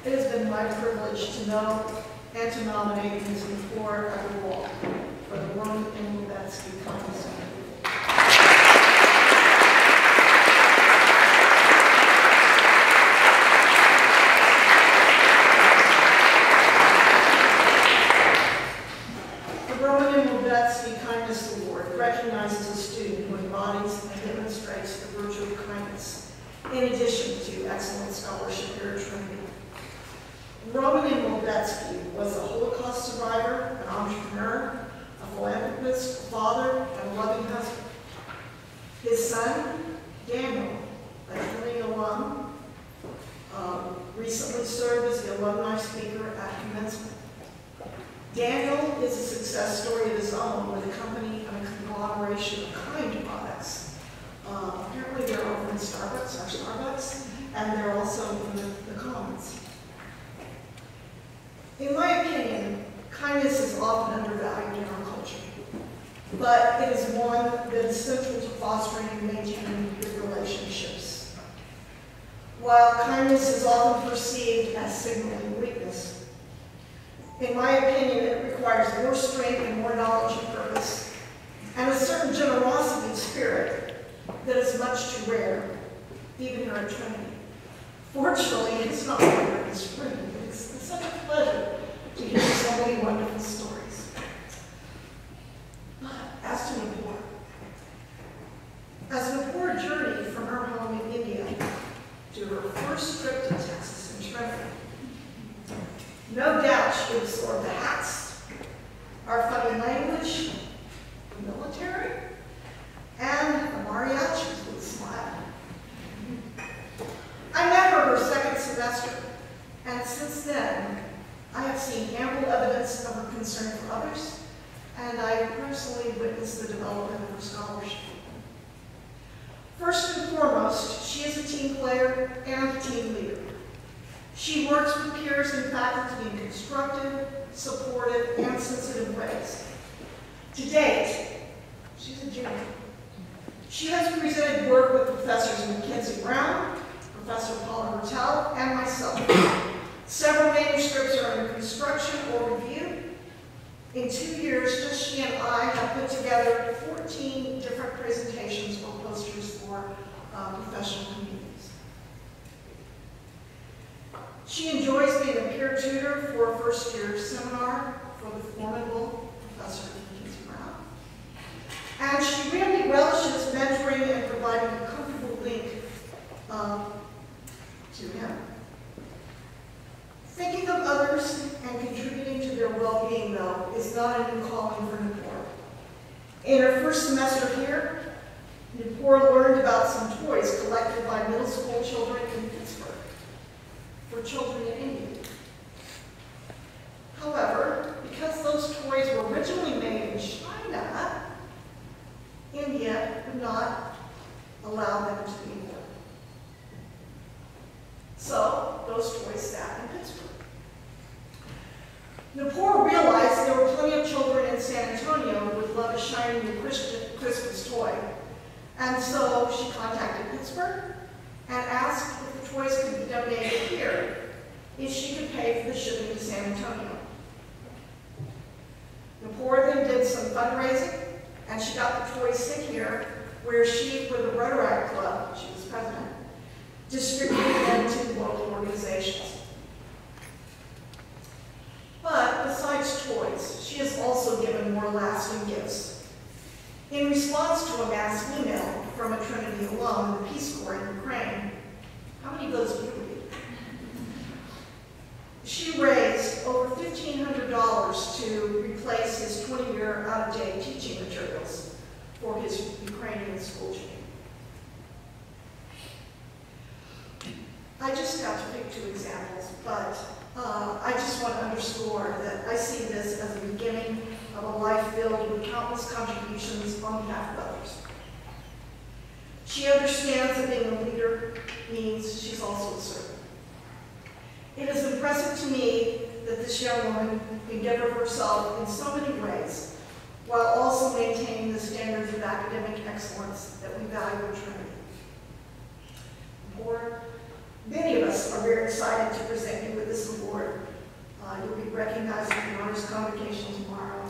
It has been my privilege to know and to nominate Ms. Nupur Agrawal for the Woman in Lubetsky Kindness Award. Kindness Award recognizes a student who embodies and demonstrates the virtue of kindness, in addition to excellent scholarship here at Trinity. Roman Lubetsky was a Holocaust survivor, an entrepreneur, a philanthropist, a father, and a loving husband. His son, Daniel, a Trinity alum, recently served as the alumni speaker at commencement. Daniel is a success story of his own with a company and a conglomeration of kind products. Apparently they're over in Starbucks, and they're also in the Commons. In my opinion, kindness is often undervalued in our culture, but it is one that is central to fostering and maintaining good relationships. While kindness is often perceived as signaling weakness, in my opinion, it requires more strength and more knowledge and purpose, and a certain generosity of spirit that is much too rare, even here at Trinity. Fortunately, it's not rare in this room. It's such a pleasure to hear so many wonderful stories. But as to Nupur, as Nupur journeyed from her home in India to her first trip to Texas and Trinity, no doubt she absorbed the hats, our funny language, the military, and the mariachis with a smile. I met her second semester, and since then, I have seen ample evidence of her concern for others, and I have personally witnessed the development of her scholarship. First and foremost, she is a team player and a team leader. She works with peers and faculty in constructive, supportive, and sensitive ways. To date, she's a junior. She has presented work with Professors Mackenzie Brown, Professor Paula Hertel, and myself. Several manuscripts are under construction or review. In 2 years, just she and I have put together 14 different presentations or posters for professional communities. She enjoys being a peer tutor for a first-year seminar for the formidable Professor Mackenzie Brown. And she really relishes mentoring and providing a comfortable link to him. Thinking of others and contributing to their well-being, though, is not a new calling for Nupur. In her first semester here, Nupur learned about some toys collected by middle school children in Pittsburgh for children in India. However, because those toys were originally made in China, India would not allow them to be imported. So those toys sat in Pittsburgh. Nupur realized there were plenty of children in San Antonio who would love a shiny new Christmas toy. And so she contacted Pittsburgh and asked if the toys could be donated here, if she could pay for the shipping to San Antonio. Nupur then did some fundraising, and she got the toys sent here, where she, with the Rotary Club, she was president, distributed them to local organizations. But besides toys, she has also given more lasting gifts. In response to a mass email from a Trinity alum in the Peace Corps in Ukraine, how many of those do you read? She raised over $1,500 to replace his 20-year out-of-date teaching materials for his Ukrainian school children. I just got to pick 2 examples, but I just want to underscore that I see this as the beginning of a life filled with countless contributions on behalf of others. She understands that being a leader means she's also a servant. It is impressive to me that this young woman can give of herself in so many ways, while also maintaining the standards of academic excellence that we value at Trinity. Many of us are very excited to present you with this be recognized at the honors convocation tomorrow